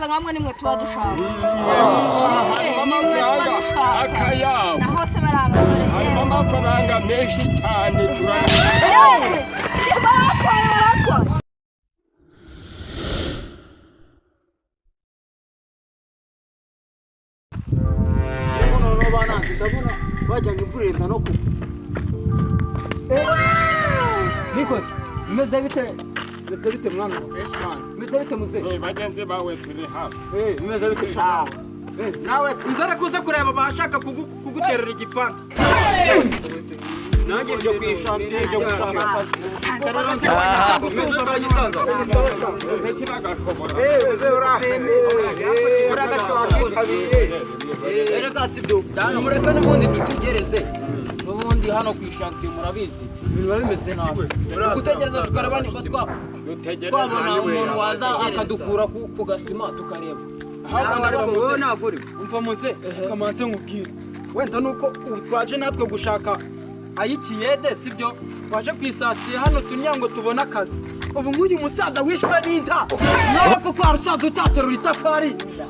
ngamwe nimwe tuba dushaka akayabo naho se bari abasore harimo amafaranga menshi cyane ndabona bajyanye imvura no ku Nikos meze bite mwana meze bite muze bagenzi bawe turi hafi meze bite shawo nawe nzara kuza kureba bashaka kuguterera igipanga nanjye nje kwishanze nje gushaka akazi erega sibyo mureka n'ubundi dutegereze n'ubundi hano kwishanze murabizi biba bimeze nabi gutegereza tukareba niba twabona umuntu waza akadukura kugasima tukareba wowe ntabwo uri umva muze kamanze nkubwire wenda nuko twaje natwe gushaka ayikiyede sibyo twaje kwisasiye hano tunyango tubona akazi ubu nk'uyu musaza wishwe n'inda nawe ko kwa rusaza utaterura itafari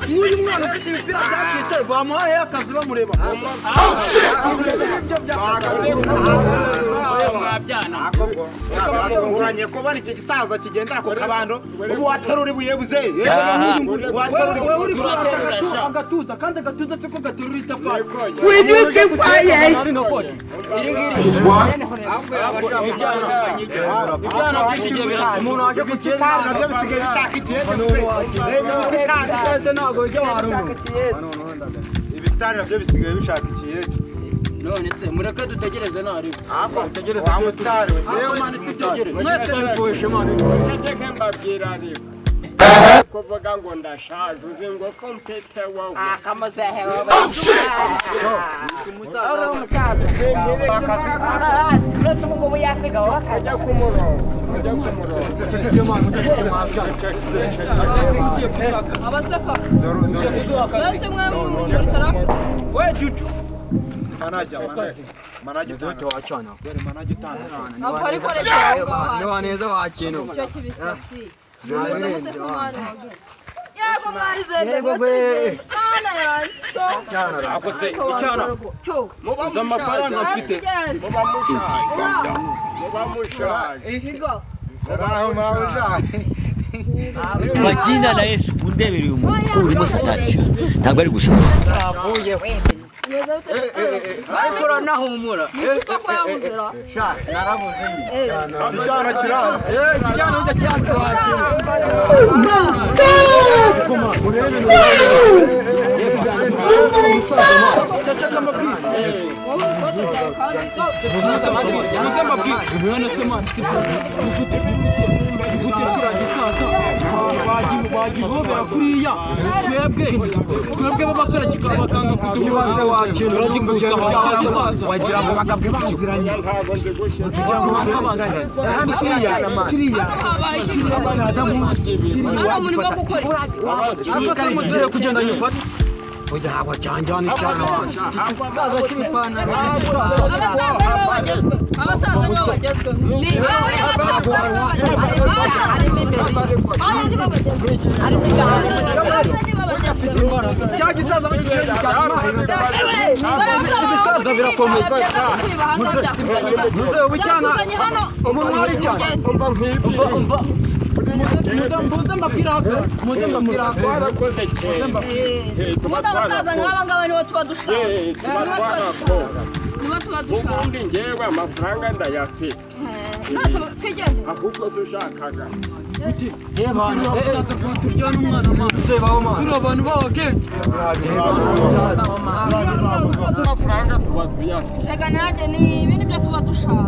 nk'uyu mwana ufite imipira byacitse bamuhaye akazi bamureba nguranye ko bari icyo gisaza kigendera ku kabando ubu waterura ibuye buze agatuza kandi agatuza siko gaterura itafari widuke quiet ibyana byinshi gihe birasa umuntu waje kugenda nabyo bisigaye bishaka ikiyede ntabwo bijya warubu ibisitari nabyo bisigaye bishaka ikiyede none se mureke dutegereze nari wa musitari mwese nikuheshe mani ceceke mbabwira ariko kuvuga ngo ndashaje uzi ngo ko mpete wowe akamuzehe uretse umugabo yasigaho ajya ku murongo abaseka mwese mwe muri tarafu we juju manajya wacana ntabwo ariko reka ni waneza wakintu icyo kibisatsi yego mwari zende kana yanjye ako se icyana uza amafaranga mfite muba mushaje Kwa jina la Yesu undebereye umuntu urimo satani ntabwo ari gusa ariko nahumura ko yabuzera sha narabuze kijyana kiraza kijyana ujya cyane wakina koma urebe twebwe b'abasore kikabakanga kuduhuza wagira ngo bagabwe baziranye kugira ngo baziranye hano kiriya kiriya kugenda nyifata oya wacyanjana cyane kikisaga kibipana abasaza nibo bagezwe ibisaza birakomeye muze ubucyana umuntu hari cyane muze mbabwira twarakoze cyane abasaza nk'aba ngaba nibo tuba dushaka nibo tuba dushaka ubundi njyewe amafaranga ndayafite ahubwo se ushakaga turya n'umwana turi abantu b'abagenge amafaranga tuba tuyafite reka nanjye ni ibindi byo tuba dushaka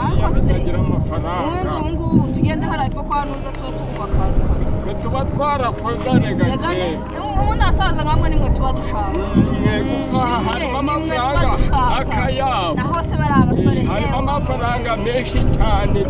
ariko se tugira amafaranga ubu ngubu tugende hari epfo kwa nuza tuba tunywa akantu twe tuba twarakoze rega kera ubundi asaza nkamwe nimwe tuba dushaka harimo amafaranga akayabo naho se bari abasore harimo amafaranga menshi cyane